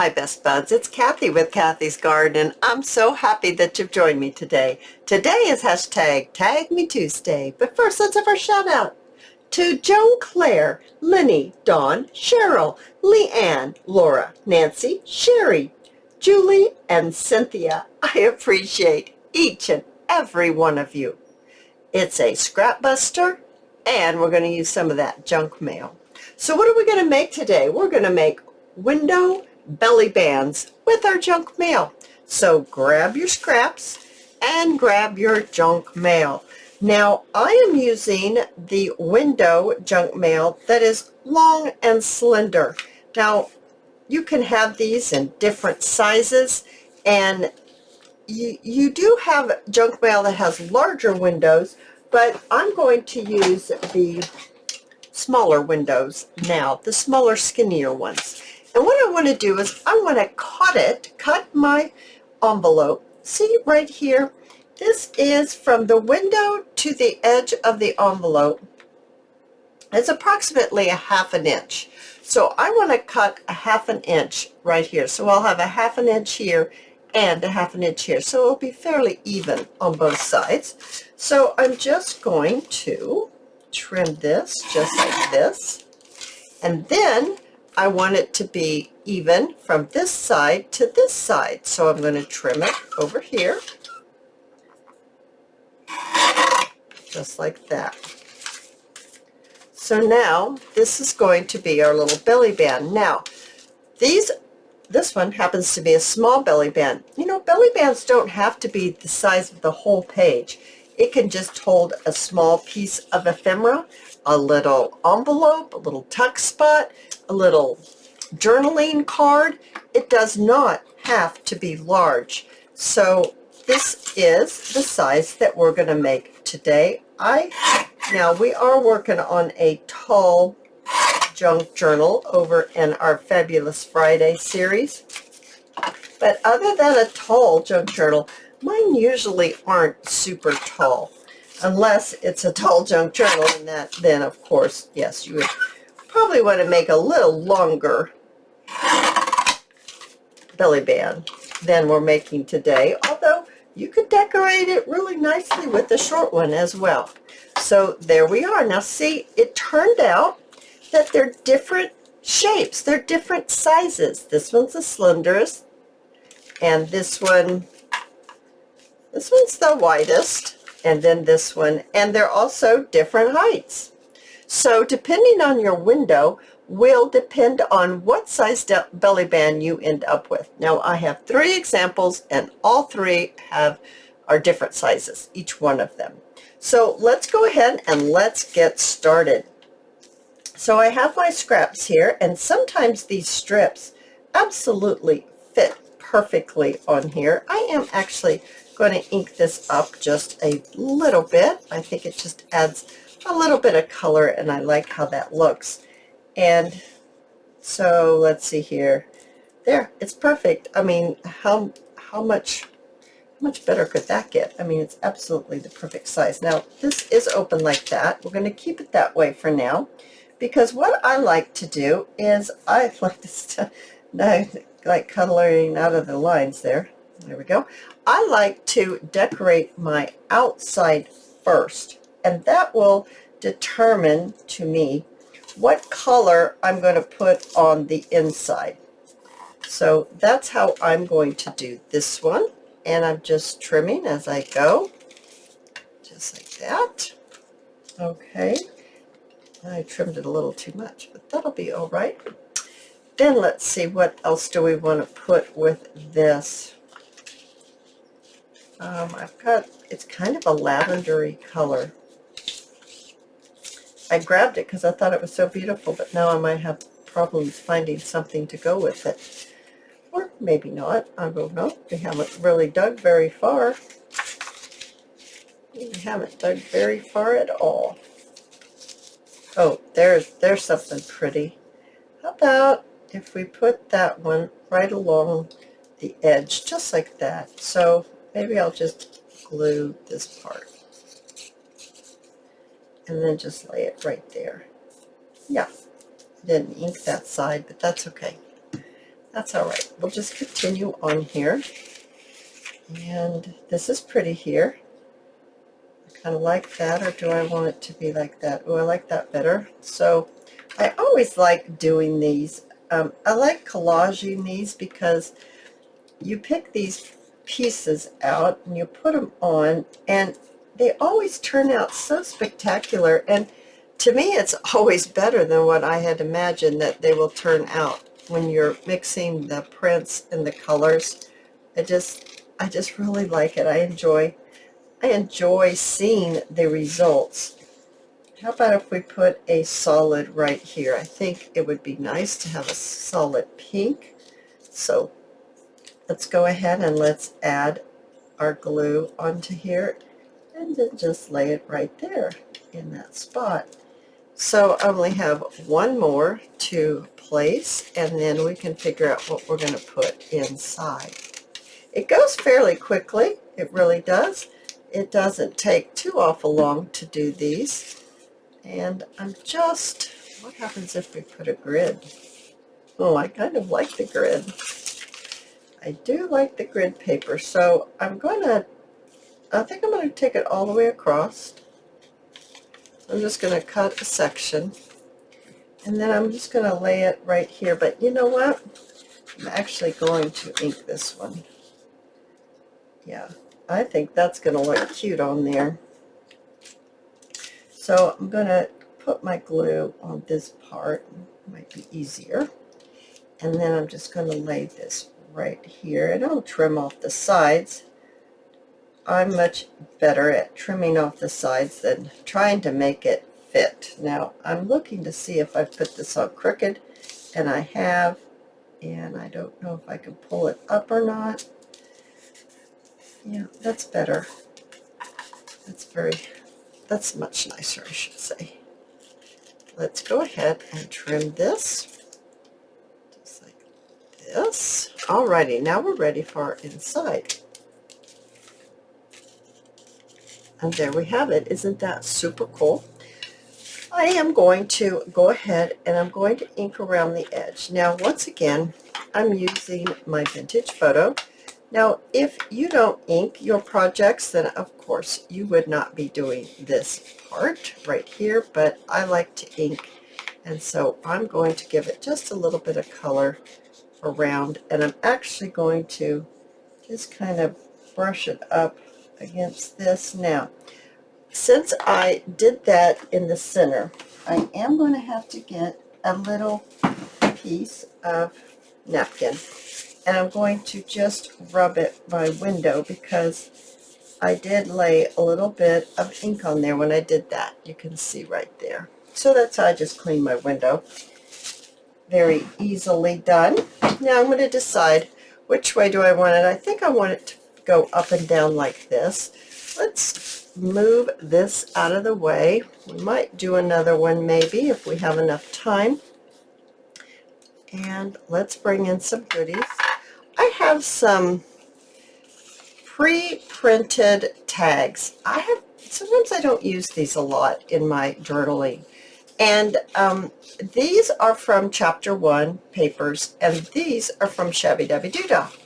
Hi Best Buds, it's Cathy with Cathy's Garden, and I'm so happy that you've joined me today. Today is hashtag #TagMeTuesday, but first let's have our shout out to Joan Claire, Lenny, Dawn, Cheryl, Leanne, Laura, Nancy, Sherry, Julie, and Cynthia. I appreciate each and every one of you. It's a scrap buster, and we're going to use some of that junk mail. So what are we going to make today? We're going to make window belly bands with our junk mail. So grab your scraps and grab your junk mail. Now I am using the window junk mail that is long and slender. Now you can have these in different sizes, and you do have junk mail that has larger windows, but I'm going to use the smaller windows now, the smaller, skinnier ones. And what I want to do is I want to cut my envelope. See right here? This is from the window to the edge of the envelope. It's approximately a ½ inch. So I want to cut a ½ inch right here. So I'll have a ½ inch here and a ½ inch here. So it'll be fairly even on both sides. So I'm just going to trim this just like this. And then I want it to be even from this side to this side. So I'm going to trim it over here, just like that. So now this is going to be our little belly band. Now this one happens to be a small belly band. You know, belly bands don't have to be the size of the whole page. It can just hold a small piece of ephemera, a little envelope, a little tuck spot, a little journaling card. It does not have to be large. So this is the size that we're going to make today. Now we are working on a tall junk journal over in our Fabulous Friday series. But other than a tall junk journal, mine usually aren't super tall, unless it's a tall junk journal, and then of course, yes, you would probably want to make a little longer belly band than we're making today, although you could decorate it really nicely with the short one as well. So there we are. Now see, it turned out that they're different shapes, they're different sizes. This one's the slenderest, and this one's the widest, and then this one, and they're also different heights. So depending on your window will depend on what size belly band you end up with. Now I have 3 examples, and all 3 are different sizes, each one of them. So let's go ahead and let's get started. So I have my scraps here, and sometimes these strips absolutely fit perfectly on here. I am actually going to ink this up just a little bit. I think it just adds a little bit of color, and I like how that looks. And so let's see here. There, it's perfect. I mean, how much better could that get? I mean, it's absolutely the perfect size. Now this is open like that. We're going to keep it that way for now, because what I like to do is I like to like coloring out of the lines there. There we go. I like to decorate my outside first, and that will determine to me what color I'm going to put on the inside. So that's how I'm going to do this one, and I'm just trimming as I go, just like that. Okay, I trimmed it a little too much, but that'll be all right. Then let's see, what else do we want to put with this? It's kind of a lavendery color. I grabbed it because I thought it was so beautiful, but now I might have problems finding something to go with it. Or maybe not. I don't know. We haven't really dug very far. We haven't dug very far at all. Oh, there's something pretty. How about if we put that one right along the edge, just like that? So maybe I'll just glue this part and then just lay it right there. Yeah, I didn't ink that side, but that's okay. That's all right. We'll just continue on here. And this is pretty here. I kind of like that, or do I want it to be like that? Oh, I like that better. So I always like doing these. I like collaging these because you pick these pieces out and you put them on, and they always turn out so spectacular. And to me, it's always better than what I had imagined that they will turn out when you're mixing the prints and the colors. I just really like it. I enjoy seeing the results. How about if we put a solid right here? I think it would be nice to have a solid pink. So let's go ahead and let's add our glue onto here and then just lay it right there in that spot. So I only have one more to place, and then we can figure out what we're going to put inside. It goes fairly quickly. It really does. It doesn't take too awful long to do these. And what happens if we put a grid? Oh, I kind of like the grid. I do like the grid paper. So I think I'm going to take it all the way across. I'm just going to cut a section. And then I'm just going to lay it right here. But you know what? I'm actually going to ink this one. Yeah, I think that's going to look cute on there. So I'm going to put my glue on this part. It might be easier. And then I'm just going to lay this right here. And I'll trim off the sides. I'm much better at trimming off the sides than trying to make it fit. Now, I'm looking to see if I put this on crooked, and I have, and I don't know if I can pull it up or not. Yeah, that's better. That's much nicer, I should say. Let's go ahead and trim this, just like this. Alrighty, now we're ready for our inside. And there we have it. Isn't that super cool? I am going to go ahead and I'm going to ink around the edge. Now, once again, I'm using my vintage photo. Now, if you don't ink your projects, then of course you would not be doing this part right here, but I like to ink, and so I'm going to give it just a little bit of color around, and I'm actually going to just kind of brush it up against this. Now, since I did that in the center, I am going to have to get a little piece of napkin, and I'm going to just rub it my window because I did lay a little bit of ink on there when I did that. You can see right there. So that's how I just cleaned my window. Very easily done. Now I'm going to decide which way do I want it. I think I want it to go up and down like this. Let's move this out of the way. We might do another one maybe if we have enough time. And let's bring in some goodies. I have some pre-printed tags. Sometimes I don't use these a lot in my journaling. And these are from Chapter 1 papers, and these are from Shabby Dabby Doodah.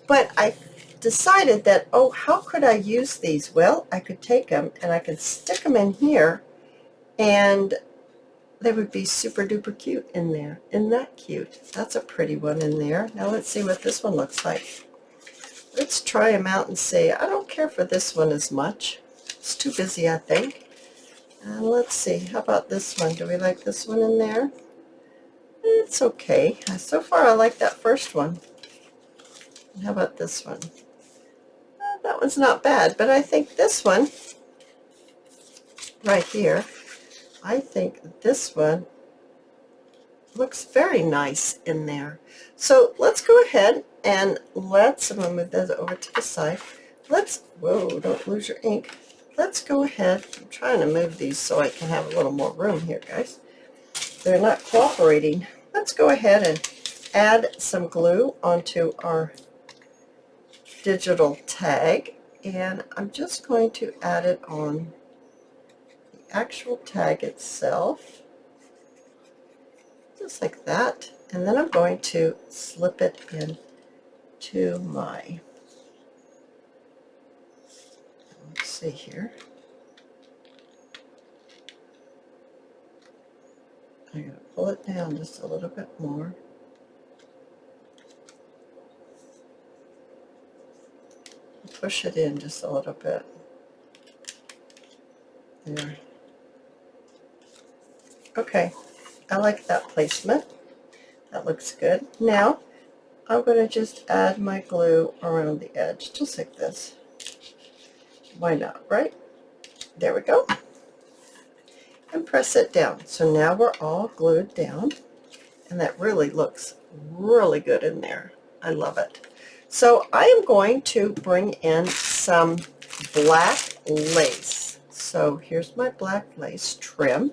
But I decided that, oh, how could I use these? Well, I could take them and I could stick them in here, and they would be super duper cute in there. Isn't that cute? That's a pretty one in there. Now let's see what this one looks like. Let's try them out and see. I don't care for this one as much. It's too busy, I think. Let's see. How about this one? Do we like this one in there? It's okay. So far, I like that first one. And how about this one? That one's not bad, but I think this one right here, I think this one looks very nice in there. So let's go ahead and I'm going to move that over to the side. Whoa, don't lose your ink. Let's go ahead. I'm trying to move these so I can have a little more room here, guys. They're not cooperating. Let's go ahead and add some glue onto our digital tag, and I'm just going to add it on the actual tag itself, just like that. And then I'm going to slip it in to my, let's see here. I'm going to pull it down just a little bit more. Push it in just a little bit. There. Okay, I like that placement. That looks good. Now, I'm going to just add my glue around the edge, just like this. Why not, right? There we go. And press it down. So now we're all glued down, and that really looks really good in there. I love it. So I am going to bring in some black lace. So here's my black lace trim,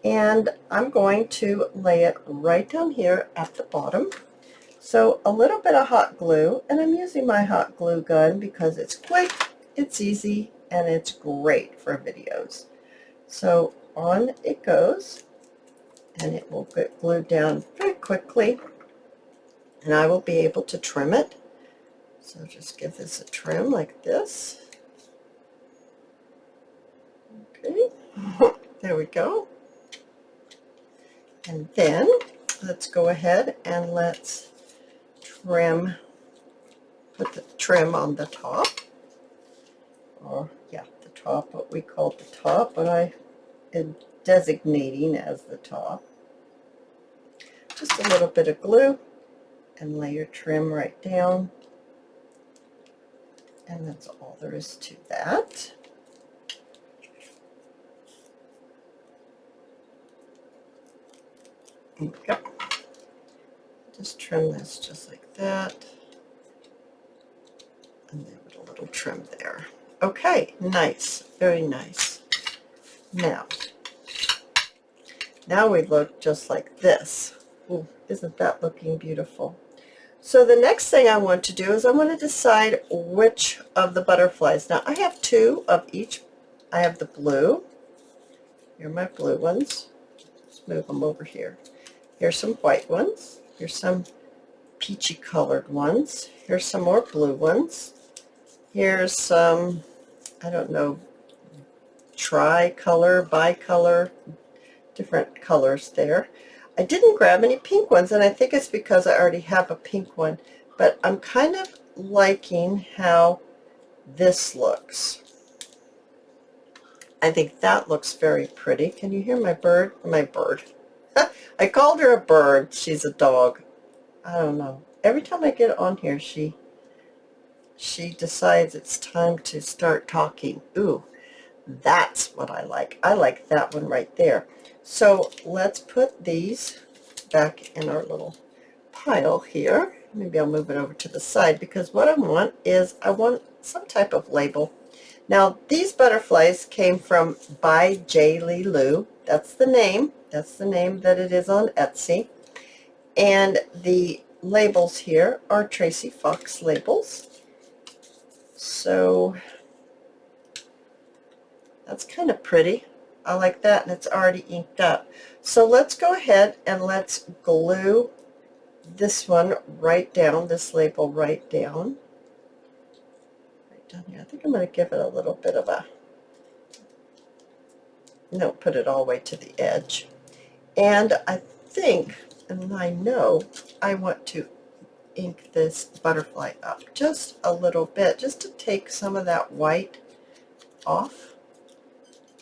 and I'm going to lay it right down here at the bottom. So a little bit of hot glue, and I'm using my hot glue gun because it's quick, it's easy, and it's great for videos. So on it goes, and it will get glued down very quickly, and I will be able to trim it. So just give this a trim like this. Okay, there we go. And then let's go ahead and let's trim, put the trim on the top, or yeah, the top, what we call the top, what I am designating as the top. Just a little bit of glue and lay your trim right down, and that's all there is to that. There we go. Just trim this just like that, and then put a little trim there. Okay, nice, very nice. Now we look just like this. Ooh, isn't that looking beautiful? So the next thing I want to do is I want to decide which of the butterflies. Now I have two of each. I have the blue. Here are my blue ones. Let's move them over here. Here's some white ones. Here's some peachy colored ones. Here's some more blue ones. Here's some, I don't know, tri-color, bicolor, different colors there. I didn't grab any pink ones, and I think it's because I already have a pink one, but I'm kind of liking how this looks. I think that looks very pretty. Can you hear my bird? My bird. I called her a bird. She's a dog. I don't know. Every time I get on here, she decides it's time to start talking. Ooh, that's what I like. I like that one right there. So let's put these back in our little pile here. Maybe I'll move it over to the side, because what I want is I want some type of label. Now these butterflies came from by J. Lee Lou. That's the name. That's the name that it is on Etsy. And the labels here are Tracy Fox labels. So that's kind of pretty. I like that, and it's already inked up. So let's go ahead and let's glue this one right down, this label right down. Right down here. I think I'm going to give it a little bit of a, no, put it all the way to the edge. And I think, and I know, I want to ink this butterfly up just a little bit, just to take some of that white off.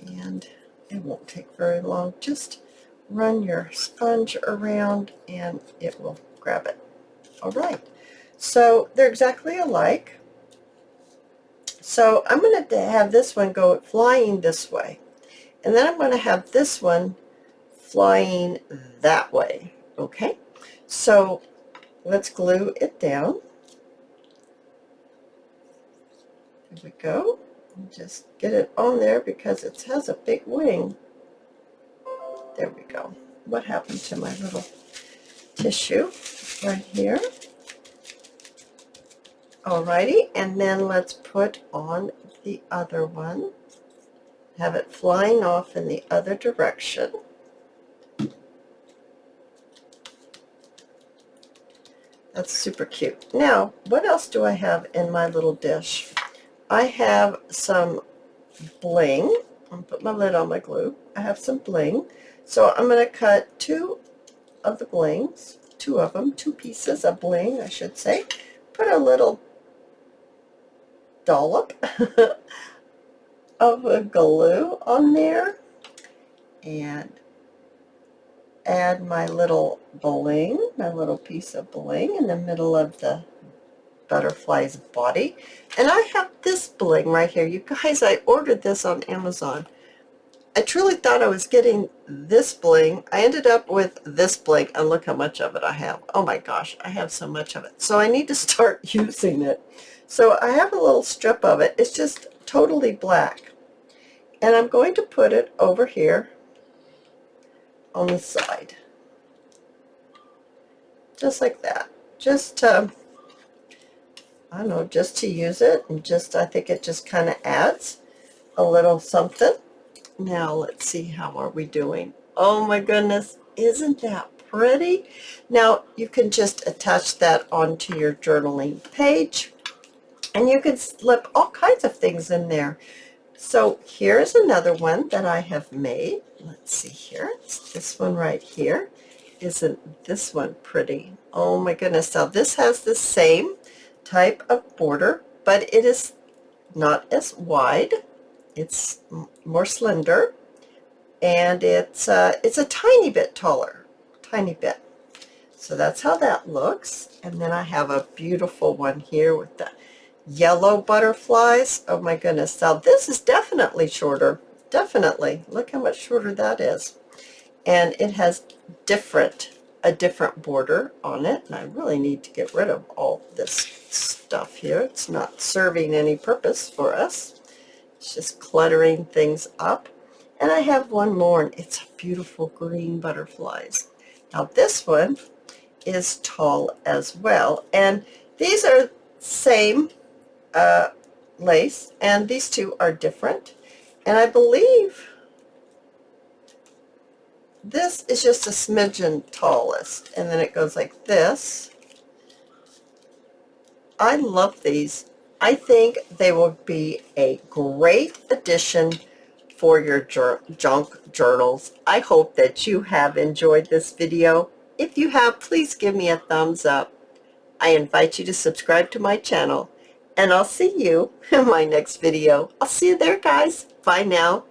And it won't take very long. Just run your sponge around and it will grab it. All right, so they're exactly alike. So I'm going to have this one go flying this way, and then I'm going to have this one flying that way. Okay, so let's glue it down. There we go. And just get it on there because it has a big wing. There we go. What happened to my little tissue? Right here. Alrighty, and then let's put on the other one. Have it flying off in the other direction. That's super cute. Now, what else do I have in my little dish? I have some bling. I'm going to put my lid on my glue. I have some bling. So I'm going to cut two of the blings, two of them, two pieces of bling, I should say. Put a little dollop of a glue on there and add my little bling, my little piece of bling in the middle of the butterfly's body. And I have this bling right here. You guys, I ordered this on Amazon. I truly thought I was getting this bling. I ended up with this bling, and look how much of it I have. Oh my gosh, I have so much of it. So I need to start using it. So I have a little strip of it. It's just totally black. And I'm going to put it over here on the side. Just like that. Just to, I don't know, just to use it, and just, I think it just kind of adds a little something. Now let's see, how are we doing? Oh my goodness, isn't that pretty? Now you can just attach that onto your journaling page, and you can slip all kinds of things in there. So here's another one that I have made. Let's see here. It's this one right here. Isn't this one pretty? Oh my goodness. Now this has the same type of border, but it is not as wide. It's more slender, and it's a tiny bit taller, tiny bit. So that's how that looks. And then I have a beautiful one here with the yellow butterflies. Oh my goodness. Now this is definitely shorter. Definitely. Look how much shorter that is. And it has a different border on it. And I really need to get rid of all this stuff here. It's not serving any purpose for us. It's just cluttering things up. And I have one more, and it's a beautiful green butterflies. Now this one is tall as well. And these are same lace, and these two are different. And I believe this is just a smidgen tallest, and then it goes like this. I love these. I think they will be a great addition for your junk journals. I hope that you have enjoyed this video. If you have, please give me a thumbs up. I invite you to subscribe to my channel, and I'll see you in my next video. I'll see you there, guys. Bye now.